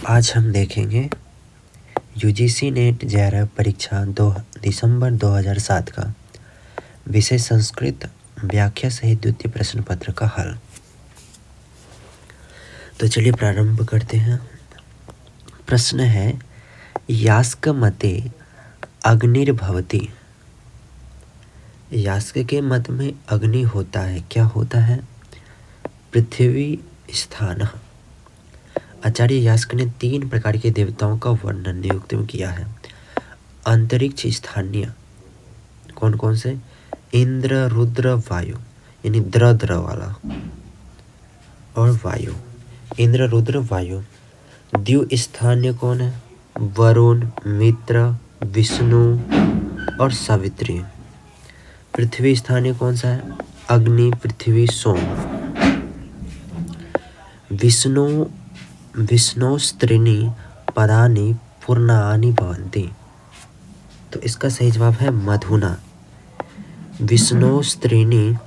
आज हम देखेंगे यूजीसी नेट JRF परीक्षा 2 दिसंबर 2007 का विषय संस्कृत व्याख्या सहित द्वितीय प्रश्न पत्र का हल। तो चलिए प्रारंभ करते हैं। प्रश्न है यास्क मते अग्निर्भवति। यास्क के मत में अग्नि होता है, क्या होता है? पृथ्वी स्थान। आचार्य यास्क ने 3 प्रकार के देवताओं का वर्णन नियुक्त में किया है। अंतरिक्ष स्थानीय कौन कौन से? इंद्र, रुद्र, वायु, यानी द्र वाला, और वायु, इंद्र, रुद्र, वायु। द्यु स्थानीय कौन है? वरुण, मित्र, विष्णु और सावित्री। पृथ्वी स्थानीय कौन सा है? अग्नि, पृथ्वी, सोम। विष्णोस्त्रीणी पदानि पूर्णानि भवन्ति। तो इसका सही जवाब है मधुना। विष्णोस्त्रीणी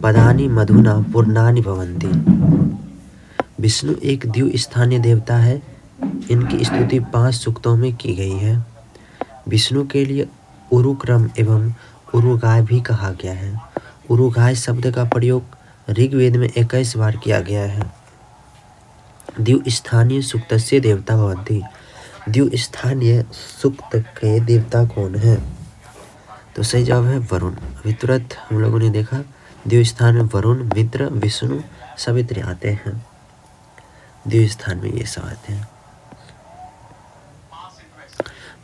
पदानि मधुना पूर्णानि भवन्ति। विष्णु एक द्यु स्थानीय देवता है। इनकी स्तुति 5 सूक्तों में की गई है। विष्णु के लिए उरुक्रम एवं उरुगाय भी कहा गया है। उरुगाय शब्द का प्रयोग ऋग्वेद में 21 बार किया गया है। द्यु स्थानीय सूक्तस्य देवता भवन्ति। द्यु स्थानीय सूक्त के देवता कौन है? तो सही जवाब है वरुण। अभी तुरंत हम लोगों ने देखा द्यु स्थान में वरुण, मित्र, विष्णु, सावित्री आते हैं। द्यु स्थान में ये सब आते हैं।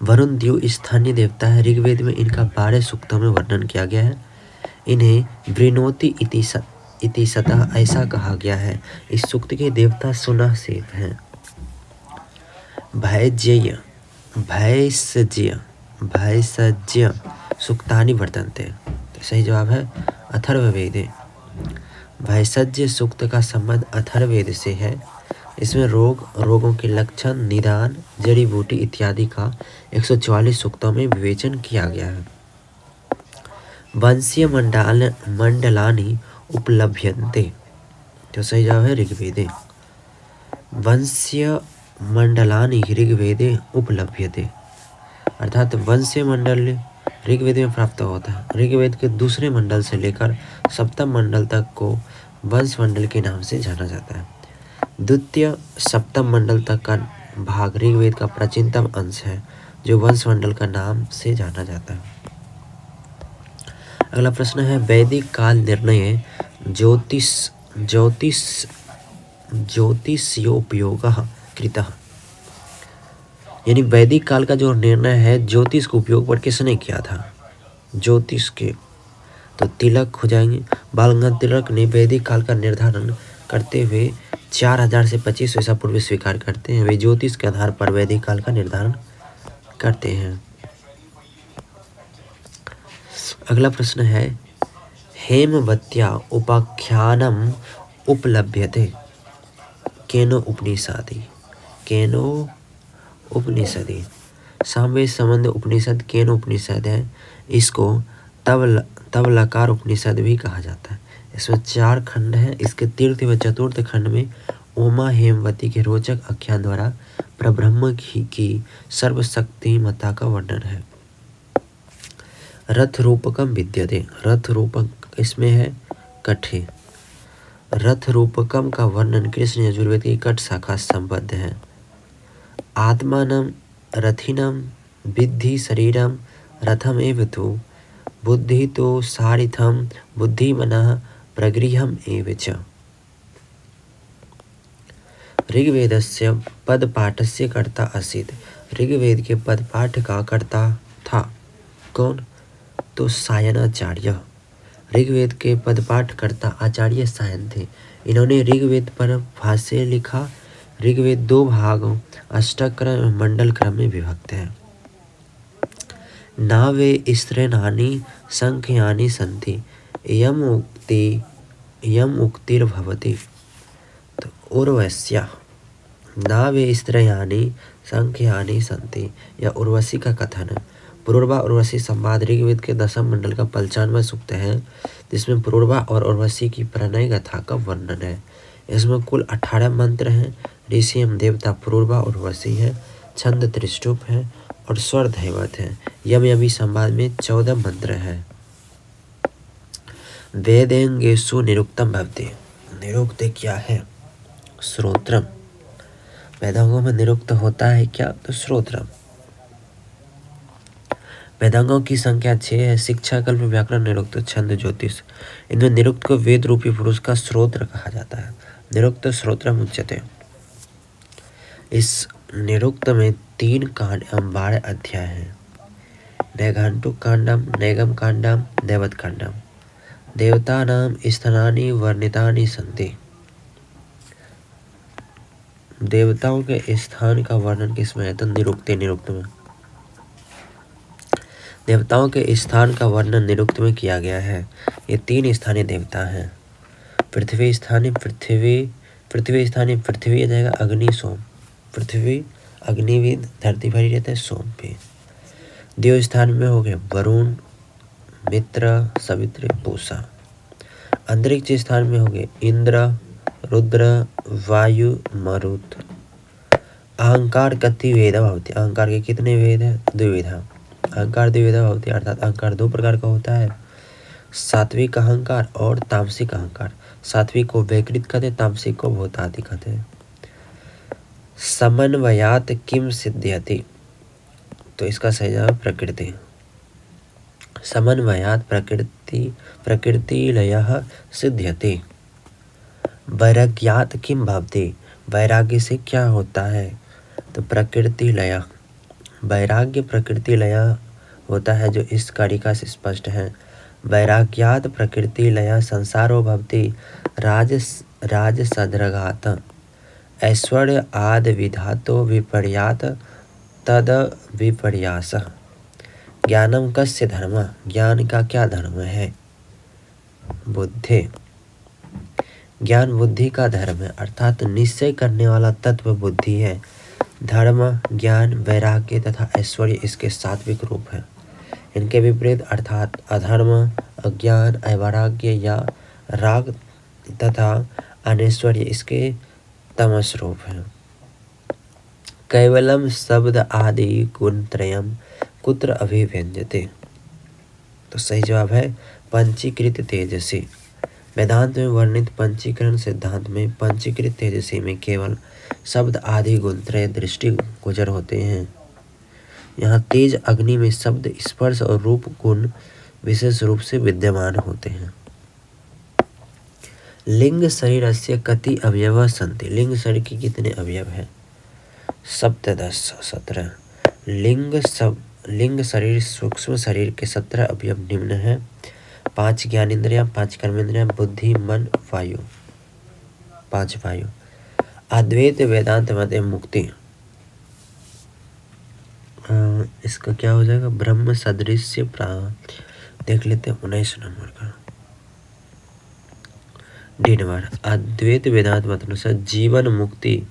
वरुण द्यु स्थानीय देवता है। ऋग्वेद में इनका 12 सूक्तों में वर्णन किया गया है। इन्हें वृणोति इति सतः ऐसा कहा गया है। इस सूक्त के देवता सुनह सेव हैं। भैषज्य सूक्तानि वर्तन्ते। तो सही जवाब है अथर्ववेदे। भैषज्य सूक्त का संबंध अथर्ववेद से है। इसमें रोगों के लक्षण, निदान, जड़ी बूटी इत्यादि का 144 सूक्तों में विवेचन किया गया है। वंशीय मंडलानि उपलभ्यन्ते। तो सही जवाब है ऋग्वेदे। वंशीय मंडलानि ऋग्वेदे उपलभ्यते, अर्थात वंशीय मंडल ऋग्वेद में प्राप्त होता है। ऋग्वेद के दूसरे मंडल से लेकर सप्तम मंडल तक को वंश मंडल के नाम से जाना जाता है। द्वितीय सप्तम मंडल तक का भाग ऋग्वेद का प्राचीनतम अंश है, जो वंश मंडल का नाम से जाना जाता है। अगला प्रश्न है वैदिक काल निर्णय ज्योतिष्योपयोगः कृतः। यानी वैदिक काल का जो निर्णय है ज्योतिष के उपयोग पर किसने किया था? ज्योतिष के। तो तिलक हो जाएंगे। बाल तिलक ने वैदिक काल का निर्धारण करते हुए 4000 से 2500 ईसा पूर्व स्वीकार करते हैं। वे ज्योतिष के आधार पर वैदिक काल का निर्धारण करते हैं। अगला प्रश्न है हेमवत्या उपाख्यानम उपलभ्यते केनो उपनिषदि। सामवेद संबंध उपनिषद केनो उपनिषद है। इसको तवलकार उपनिषद भी कहा जाता है। इसमें 4 खंड हैं। इसके तीर्थ व चतुर्थ खंड में उमा हेमवती के रोचक आख्यान द्वारा परब्रह्म की सर्वशक्तिमत्ता का वर्णन है। रथ रूपकम विद्यते। रथ रूपक इसमें है कठे। रथ रूपकम का वर्णन कृष्ण यजुर्वेद की कठ शाखा संबद्ध है। आत्मानं रथिनं विद्धि शरीरम रथम एव तु बुद्धि तो सारिथम बुद्धिमनः प्रगृह्यम एव च। ऋग्वेदस्य पदपाठस्य कर्ता आसीत्। ऋग्वेद के पदपाठ का कर्ता था कौन? तो सायनाचार्य। ऋग्वेद के पदपाठ कर्ता आचार्य सायन थे। इन्होंने ऋग्वेद पर भाष्य लिखा। ऋग्वेद 2 भागों अष्टक क्रम एवं मंडल क्रम में विभक्त है। नावे स्त्रीणानि संख्यानि सन्ति यम उक्तिर्भवति। तो उर्वश्या नावे स्त्रीयानि संख्यानि सन्ति, यह उर्वशी का कथन है। पुरूरवा उर्वशी संवाद ऋग्वेद के 10वें मंडल का 95वां सूक्त है, जिसमें पुरूरवा और उर्वशी की प्रणय गाथा का वर्णन है। इसमें कुल 18 मंत्र हैं। ऋषियम देवता पूर्वा और वसी है, छंद त्रिष्टुप है और स्वर दैवत है। यम यमी संवाद में 14 मंत्र है। वेदेंगेषु निरुक्तम भवति। निरुक्त क्या है? श्रोत्रम। वेदांगों में निरुक्त होता है क्या? तो श्रोत्रम। वेदांगों की संख्या 6 है। शिक्षा, कल्प, व्याकरण, निरुक्त, छंद, ज्योतिष। इनमें निरुक्त को वेद रूपी पुरुष का श्रोत्र कहा जाता है। निरुक्त श्रोत्रम उच्यते। इस निरुक्त में 3 कांड एवं 12 अध्याय हैं। नैघांटुक कांडम, नैगम कांडम, दैवत कांडम। देवतानां स्थानानि वर्णितानि सन्ति। देवताओं के स्थान का वर्णन किसमें है? तो निरुक्त में। देवताओं के स्थान का वर्णन निरुक्त में किया गया है। ये 3 स्थानीय देवता हैं। पृथ्वी स्थानीय पृथ्वी आ जाएगा, अग्नि, सोम। पृथ्वी, अग्नि भी धरती पर ही रहता है, सोम पे। देव स्थान में हो गए वरुण, मित्र, सवित्र, पूषा। अंतरिक्ष स्थान में हो गए इंद्र, रुद्र, वायु, मरुत। अहंकार कति वेदा भवति। अहंकार के कितने वेद है? द्विविधा। अहंकार द्विविधा भवति अर्थात अहंकार 2 प्रकार का होता है, सात्विक अहंकार और तामसिक अहंकार। सात्विक को वैकृत कहते, तामसिक को भूतादि कहते हैं। समन्वयात किम सिद्ध्यति। तो इसका सही जवाब प्रकृति। समन्वयात प्रकृति लयः सिद्ध्यति। वैराग्यात किम भवति। वैराग्य से क्या होता है? तो प्रकृति लय। वैराग्य प्रकृति लय होता है, जो इस कारिका से स्पष्ट है। वैराग्यात प्रकृति लय संसारो भवति राजसद्रगात। ऐश्वर्य आदि विधातो विपर्यात तद विपर्यास। ज्ञानम कस्य धर्म। ज्ञान का क्या धर्म है? बुद्धि। ज्ञान बुद्धि का धर्म है, अर्थात निश्चय करने वाला तत्व बुद्धि है। धर्म, ज्ञान, वैराग्य तथा ऐश्वर्य इसके सात्विक रूप है। इनके विपरीत अर्थात अधर्म, अज्ञान, अवैराग्य या राग तथा अनैश्वर्य इसके तमस रूप है। कैवलम शब्द आदि गुण त्रयम कुत्र अभिव्यंजते। तो सही जवाब है पंचीकृत तेजसी। वेदांत में वर्णित पंचीकरण सिद्धांत में पंचीकृत तेजसी में केवल शब्द आदि गुण त्रय दृष्टि गोचर होते हैं। यहाँ तेज अग्नि में शब्द, स्पर्श और रूप गुण विशेष रूप से विद्यमान होते हैं। लिंग शरीरस्य कति अवयव सन्ति। लिंग शरीर के कितने अवयव हैं? 17। लिंग शरीर सूक्ष्म शरीर के 17 अवयव निम्न हैं। 5 ज्ञानेंद्रियां, 5 कर्मेंद्रियां, बुद्धि, मन, वायु। 5 वायु। अद्वैत वेदांत मत मुक्ति। इसका क्या हो जाएगा? ब्रह्म सदृश्य देख लेते हैं 19 नंबर का। D number. अद्वैत वेदांत मत अनुसार जीवन मुक्ति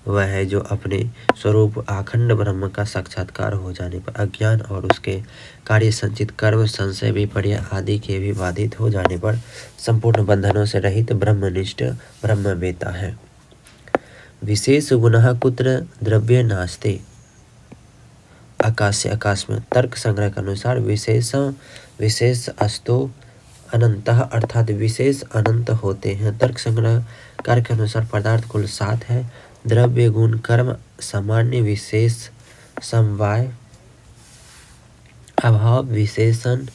वह है जो अपने स्वरूप अखंड ब्रह्म का साक्षात्कार हो जाने पर अज्ञान और उसके कार्य संचित कर्म, संशय, विपर्य आदि के भी बाधित हो जाने पर संपूर्ण बंधनों से रहित ब्रह्मनिष्ठ ब्रह्मवेता है। विशेष गुणः कुत्र द्रव्य नास्ते। आकाश से आकाश में। तर्क संग्रह के अनुसार विशेष अस्तो अनंतः अर्थात विशेष अनंत होते हैं। तर्क संग्रह कार्य के अनुसार पदार्थ कुल 7 है। द्रव्य, गुण, कर्म, सामान्य, विशेष, समवाय, अभाव, विशेषण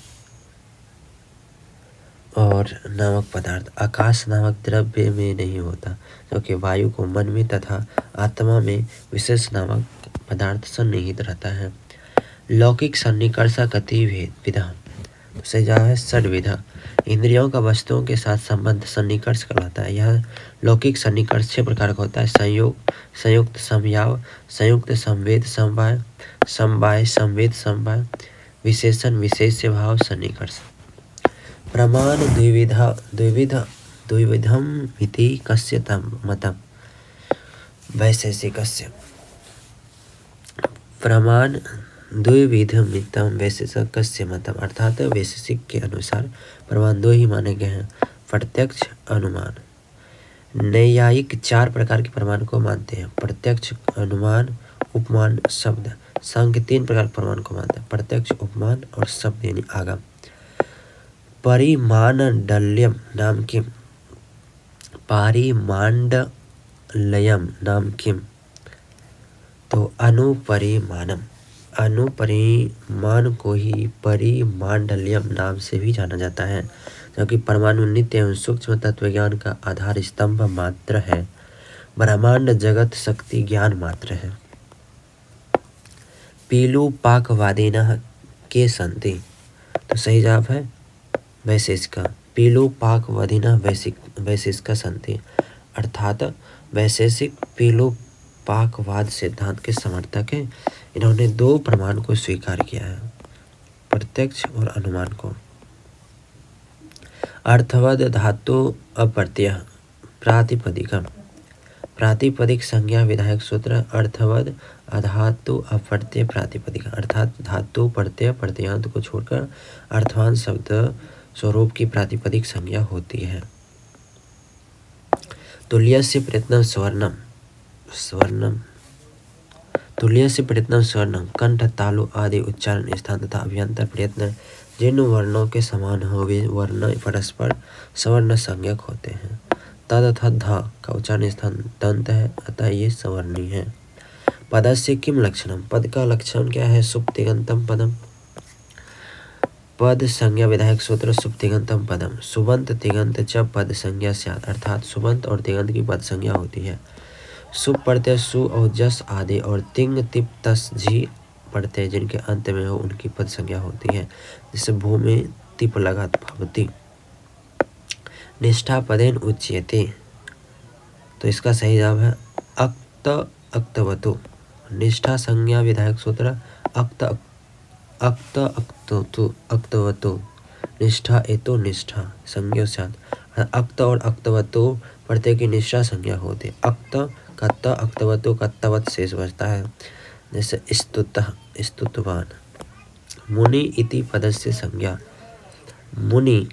और नामक पदार्थ। आकाश नामक द्रव्य में नहीं होता, क्योंकि वायु को मन में तथा आत्मा में विशेष नामक पदार्थ सन्निहित रहता है। लौकिक सन्निकर्षा कति विधा। से जहाँ है षड्विधा। इंद्रियों का वस्तुओं के साथ संबंध सन्निकर्ष कहलाता है। यह लौकिक सन्निकर्ष 6 प्रकार का होता है। संयुक्त समयाव, संयुक्त संवेद समवाय, समवाय संवेद समवाय, विशेषण विशेष्य भाव सन्निकर्ष। प्रमाण द्विविधम इति कस्य मतम। वैशेषिकस्य। प्रमाण द्विविधमितम वैशेषिकस्य मतम अर्थात वैशेषिक के अनुसार प्रमाण 2 ही माने गए हैं, प्रत्यक्ष अनुमान। नैयायिक 4 प्रकार के प्रमाण को मानते हैं: प्रत्यक्ष, अनुमान, उपमान, शब्द। सांख्य 3 प्रकार के प्रमाण को मानते हैं: प्रत्यक्ष, उपमान और शब्द यानी आगम। परिमाणडल्यम नाम किम? पारिमाण्डल्यम नाम किम? तो अनुपरिमाणम। अनुपरिमाण को ही परिमाण्डल्यम नाम से भी जाना जाता है, क्योंकि परमाणु नित्य एवं सूक्ष्म तत्वज्ञान का आधार स्तंभ मात्र है। ब्रह्मांड जगत शक्ति ज्ञान मात्र है। पीलुपाकवादिनः के सन्ति? तो सही जवाब है वैशेषिक। पीलुपाकवादिनः वैशेषिक सन्ति, अर्थात वैशेषिक पीलुपाकवाद सिद्धांत के समर्थक हैं। इन्होंने 2 प्रमाण को स्वीकार किया है, प्रत्यक्ष और अनुमान को। अर्थवद धातु अप्रत्यय प्रातिपदिकम। प्रातिपदिक संज्ञा विधायक सूत्र अर्थवद अधातु अप्रत्यय प्रातिपदिक, अर्थात धातु प्रत्यय प्रत्ययांत को छोड़कर अर्थवान शब्द स्वरूप की प्रातिपदिक संज्ञा होती है। तुल्यस्य प्रयत्नं स्वर्णम। स्वर्णम तुल्यस्य प्रयत्नं स्वर्णम। कंठ, तालु आदि उच्चारण स्थान तथा अभ्यंतर प्रयत्न जिन वर्णों के समान हो वे वर्ण परस्पर सवर्ण संज्ञक होते हैं। तद तथा ध का उच्चारण स्थान दंत है, अतः ये सवर्णी है। पदस्य किम लक्षणम? पद का लक्षण क्या है? सुप्तिगंतम पदम। पद संज्ञा विधायक सूत्र सुप्तिगंतम पदम। सुबंत तिगंत च पद संज्ञा स्यात्, अर्थात सुबंत और तिगंत की पद संज्ञा होती है। सुप प्रत्यय सु और जस आदि और तिंग तिप तस झी प्रत्यय जिनके अंत में हो उनकी पद संज्ञा होती है, जिससे भू में तिप लगात भवति। निष्ठा पदेन उच्यते। तो इसका सही जवाब है अक्त अक्तवतु। निष्ठा संज्ञा विधायक सूत्र अक्त अक्त अक्तवतु अक्तवतु। निष्ठा एतो निष्ठा संज्ञा साथ। अक्त और अक्तवतु प्रत्यय की निष्ठा संज्ञा होती है। अक्त कत्त अक्तवतु कत्तवत शेष बचता है, जैसे स्तुतः स्तुतवान। मुनि इति पदस्य संज्ञा। मुनि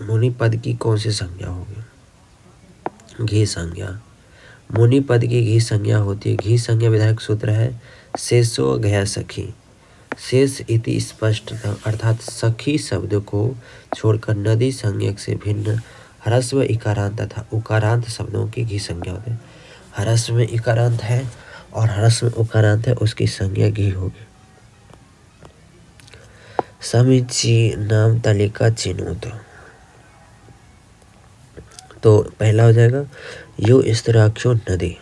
मुनि पद की कौन सी संज्ञा होगी? घी संज्ञा। मुनि पद की घी संज्ञा होती है। घी संज्ञा विधायक सूत्र है शेषो घय सखी। शेष इति स्पष्ट, अर्थात सखी शब्द को छोड़कर नदी संज्ञक से भिन्न ह्रस्व इकारांत तथा उकारांत शब्दों की घी संज्ञा होती है। ह्रस्व में इकारांत है और ह्रस्व में उकारांत है, उसकी संज्ञा घी होगी। समीची नाम तालिका चिन्होत। तो पहला हो जाएगा यो स्त्राक्षो नदी।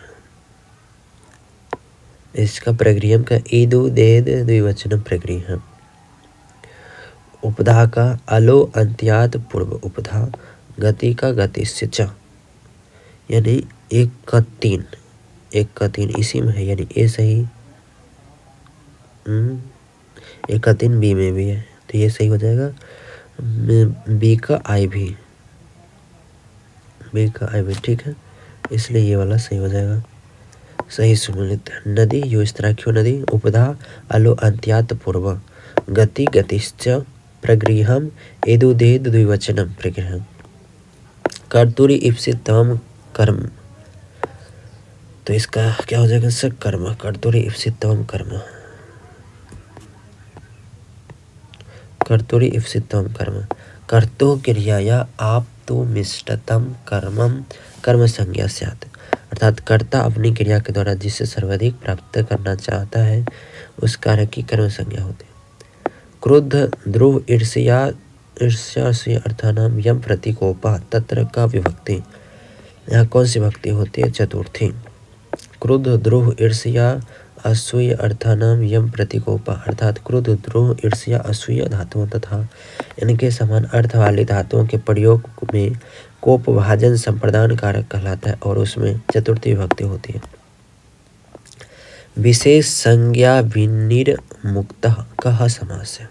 इसका प्रगृहम का ईदु देद द्विवचन प्रगृहम। उपधा का अलो अंत्यात पूर्व उपधा। गति का गतिस्य च, यानी 1 का 3, 1 का 3 इसी में है, यानी ए सही। 1 का 3 बी में भी है, तो ये सही हो जाएगा। बी का आई भी, बी का आई भी ठीक है, इसलिए ये वाला सही हो जाएगा। सही सुमिलित नदी यो स्त्राख्यो नदी। उपधा अलो अंत्यात पूर्व। गति गतिश्च प्रगृहम एदुदेद द्विवचनम प्रगृहम। कर्तुरी इप्सित तम कर्म। तो इसका क्या हो जाएगा? सर कर्म। कर्तुरी इप्सित तम कर्म। कर्तुरी इप्सित तम कर्म। कर्तो क्रियाया आप तो मिष्टतम कर्मम कर्म संज्ञा स्यात्, अर्थात कर्ता अपनी क्रिया के द्वारा जिससे सर्वाधिक प्राप्त करना चाहता है उस कार्य की कर्म संज्ञा होती है। क्रोध द्रोह ईर्ष्या ईर्ष्या अर्थानाम यम प्रतिकोपा तत्र का विभक्ति। यहाँ कौन सी भक्ति होती है? चतुर्थी। क्रोध द्रोह ईर्ष्या असूय अर्थानाम यम प्रतिकोपा, अर्थात क्रोध द्रोह ईर्ष्या असूय धातुओं तथा इनके समान अर्थ वाली धातुओं के प्रयोग में कोप भाजन संप्रदान कारक कहलाता है और उसमें चतुर्थी विभक्ति होती है। विशेष संज्ञा विनिर्मुक्तः कः समास है?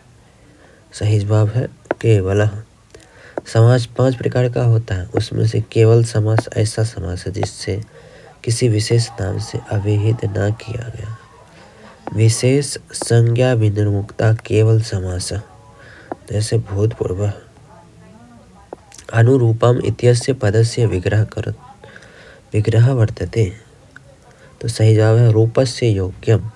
सही जवाब है केवल। समास 5 प्रकार का होता है, उसमें से केवल समास ऐसा समास है जिससे किसी विशेष नाम से अभिहित ना किया गया। विशेष संज्ञा विनिर्मुक्ता केवल समास, जैसे भूतपूर्व। अनुरूपम इत्यस्य पदस्य विग्रह वर्तते। तो सही जवाब है रूपस्य योग्यम।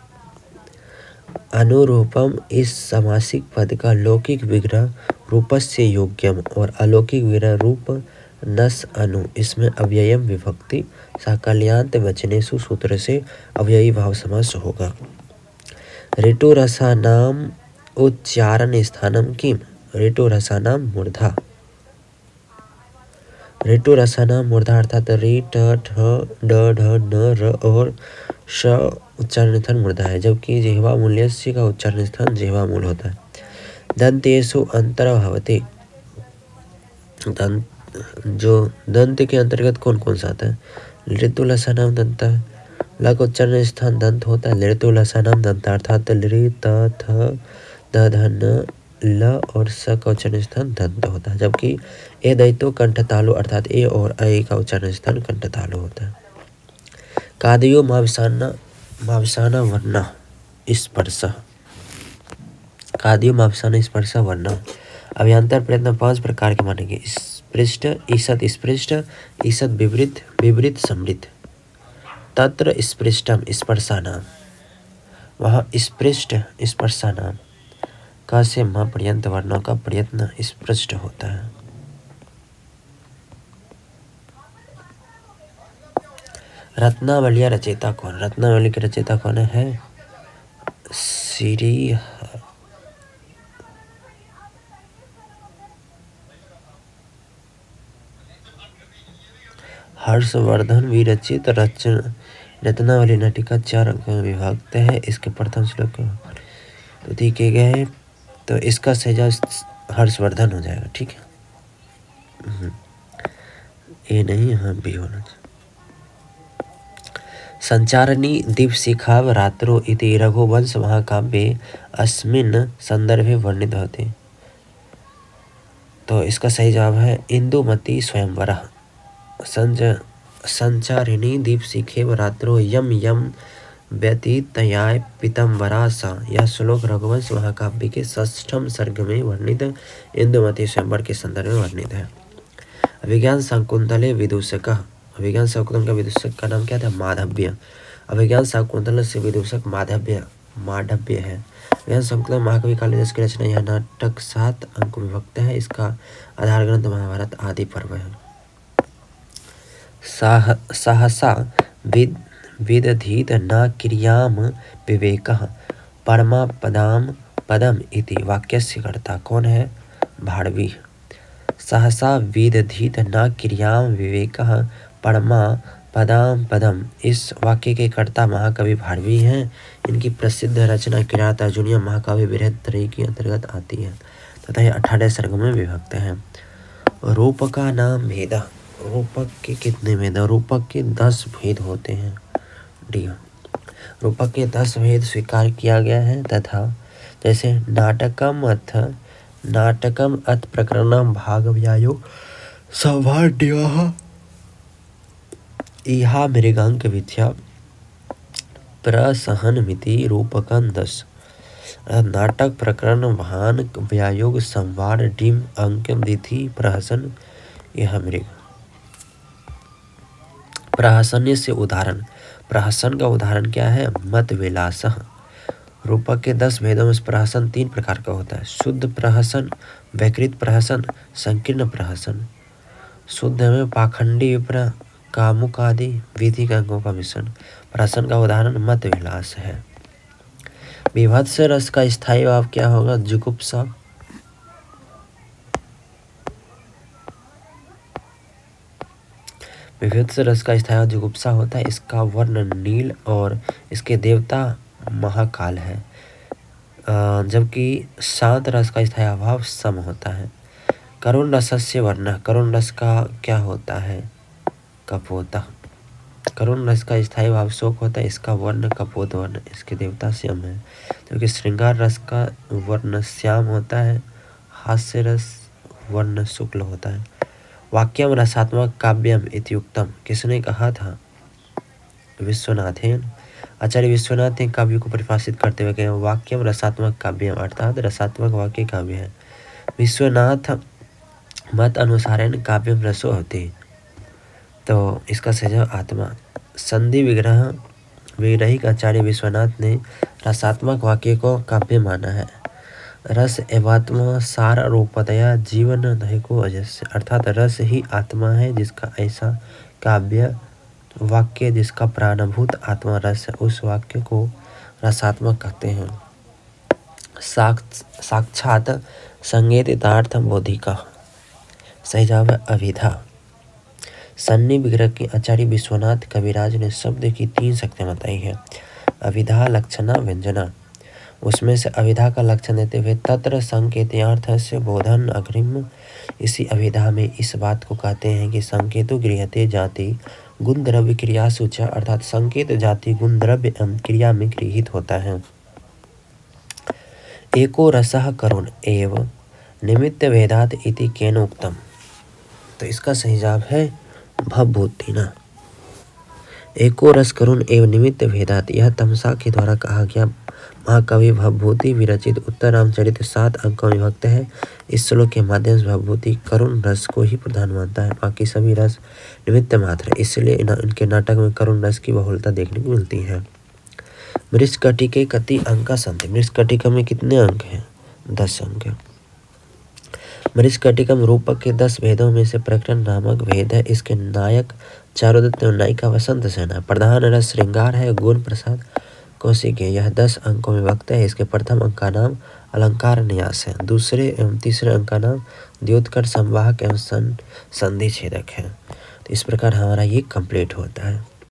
अनुरूपम इस समासिक पद का लौकिक विग्रह रूपस्य योग्यम और अलौकिक विग्रह रूप नस अनु। इसमें अव्ययम विभक्ति साकल्यान्त वचनेषु सूत्र से अव्ययी भाव समास होगा। ऋटुरसानाम उच्चारण स्थानम किम। ऋटुरसानाम मूर्धा। ऋटुरसानाम मूर्धा अर्थात रि ट ठ ड ढ न र और श उच्चारण स्थान मूर्धा है, जबकि जिह्वा मूल्यस्य का उच्चारण स्थान जिह्वा मूल होता है। दंतेषु अंतर्भवति। जो दंत के अंतर्गत कौन कौन सा आता है? लृतुलसानाम दंता। ल का उच्चारण स्थान दंत होता है। लृतुलसानाम दंता अर्थात लृ त थ द ध न ल और स का उच्चारण स्थान दंत होता है, जबकि ए दैतो कंठ तालु अर्थात ए और ऐ का उच्चारण स्थान कंठ तालु होता है। कादयो मावसाना वर्णा स्पर्श। कादयो मावसाना स्पर्श वर्णा। अभ्यंतर प्रयत्न 5 प्रकार के मानेंगे। स्पृष्ट, ईषत् स्पृष्ट, ईषत् विवृत, विवृत समृद्ध। तत्र स्पृष्टम स्पर्शानाम। वहाँ स्पृष्ट स्पर्शानाम का से म पर्यंत वर्णों का प्रयत्न स्पृष्ट होता है। रत्नावली रचयिता कौन? रत्नावली के रचयिता कौन है? श्री हर्षवर्धन विरचित रत्नावली नाटिका 4 अंकों में विभक्त है। इसके प्रथम श्लोक तो दिए गए हैं, तो इसका सही हर्षवर्धन हो जाएगा। ठीक है, ए नहीं, हाँ बी होना चाहिए। संचारणी दीपशिखाव रात्रो इति रघुवंश महाकाव्ये अस्मिन् संदर्भे वर्णित होते। तो इसका सही जवाब है इंदुमती स्वयंवरः। संचारिणी दीपशिखेव रात्रो यम यम व्यतीतयाय पीतम्बरा सा। यह श्लोक रघुवंश महाकाव्य के 6ठ सर्ग में वर्णित इंदुमती स्वयंवर के संदर्भ में वर्णित है। अभिज्ञान शाकुंतले विदूषक। अभिज्ञान शाकुंतल का विदूषक का नाम क्या था? माधव्य। अभिज्ञान शाकुंतल से विदूषक माधव्य है। अभिज्ञान शाकुंतल महाकवि कालिदास की रचना। यह नाटक 7 अंक विभक्त है। इसका आधार ग्रंथ महाभारत आदि पर्व है। सहसा विदधीत न क्रियाम विवेकः परमा पदम इति वाक्यस्य कर्ता कौन है? भाड़वी। सहसा विदधीत न क्रियाम विवेकः परमा पदम, इस वाक्य के कर्ता महाकवि भाड़वी हैं। इनकी प्रसिद्ध रचना किरात अर्जुनीय महाकाव्य बृहत्त्रयी के अंतर्गत आती है तथा यह 18 सर्गों में विभक्त है। रूपका नाम भेद। रूपक के कितने भेद? रूपक के 10 भेद होते हैं। डी, रूपक के 10 भेद स्वीकार किया गया है तथा जैसे नाटकम अथ प्रकरणम भागव्यायो संवाद्यः इहा मृगांक विद्या प्रसहनमिति रूपकं 10। नाटक प्रकरण भान व्यायोग संवाद डिम अंकम तिथि प्रहसन यह मृग। प्रहसन से उदाहरण। प्रहसन का उदाहरण क्या है? मत विलास। रूपक के 10 भेदों में प्रहसन 3 प्रकार का होता है। शुद्ध प्रहसन, वैकृत प्रहसन, संकीर्ण प्रहसन। शुद्ध में पाखंडी विप्र कामुक आदि विधि के अंगों का मिश्रण। प्रहसन का उदाहरण मत विलास है। विभत्स रस का स्थायी भाव क्या होगा? जुगुप्सा। विभत्स रस का स्थायी भाव जुगुप्सा होता है। इसका वर्ण नील और इसके देवता महाकाल है, जबकि शांत रस का स्थायी भाव सम होता है। करुण रसस्य वर्ण। करुण रस का क्या होता है? कपोता। करुण रस का स्थायी भाव शोक होता है। इसका वर्ण कपोत वर्ण, इसके देवता श्याम है। क्योंकि श्रृंगार रस का वर्ण श्याम होता है। हास्य रस वर्ण शुक्ल होता है। वाक्यम रसात्मक काव्यम इत्युक्तम किसने कहा था? विश्वनाथेन। आचार्य विश्वनाथ ने काव्य को परिभाषित करते हुए कहा वाक्यम रसात्मक काव्यम अर्थात रसात्मक वाक्य काव्य है। विश्वनाथ मत अनुसारेण काव्यम रसो होती। तो इसका सजग आत्मा। संधि विग्रह विग्रहिक आचार्य विश्वनाथ ने रसात्मक वाक्य को काव्य माना है। रस एवात्मा सार रूपतया जीवन दैको अजस्य, अर्थात रस ही आत्मा है जिसका ऐसा काव्य वाक्य जिसका प्राणभूत आत्मा रस है, उस वाक्य को रसात्मक कहते हैं। साक्षात संगेतितार्थम बोधिका। सहजाव अभिधा। सन्नि विग्रह के आचार्य विश्वनाथ कविराज ने शब्द की 3 शक्तियाँ बताई है। अभिधा, लक्षणा, व्यंजना। उसमें से अभिधा का लक्षण देते हुए तत्र संकेत्यार्थस्य बोधन अग्रिम। इसी अभिधा में इस बात को कहते हैं कि संकेतो गृह्यते जाति गुण द्रव्य क्रिया सूचा, अर्थात संकेत जाति गुण द्रव्य क्रिया में गृहीत होता है। एको रसः करुण एव निमित्त भेदात इति केन उक्तम। तो इसका सही जवाब है भवभूति ना। एको रस करुण एवं निमित्त भेदात, यह तमसा के द्वारा कहा गया महाकवि भवभूति विरचित उत्तर रामचरित 7 अंकों में विभक्त है। इस श्लोक के माध्यम से भवभूति करुण रस को ही प्रधान मानता है, बाकी सभी रस निमित्त मात्र है। इसलिए इनके नाटक में करुण रस की बहुलता देखने को मिलती है। मृच्छकटिके कति अंका सन्ति। मृच्छकटिका में कितने अंक हैं? 10 अंक। मृच्छकटिकम रूपक के 10 भेदों में से प्रकरण नामक भेद है। इसके नायक चारुदत्त और नायिका वसंत सेना। प्रधान रस श्रृंगार है। गुण प्रसाद कौशिकी। यह 10 अंकों में वक्त है। इसके प्रथम अंक का नाम अलंकार न्यास है। दूसरे एवं तीसरे अंक का नाम द्योतकर संवाहक एवं संधि छेदक है। तो इस प्रकार हमारा ये कंप्लीट होता है।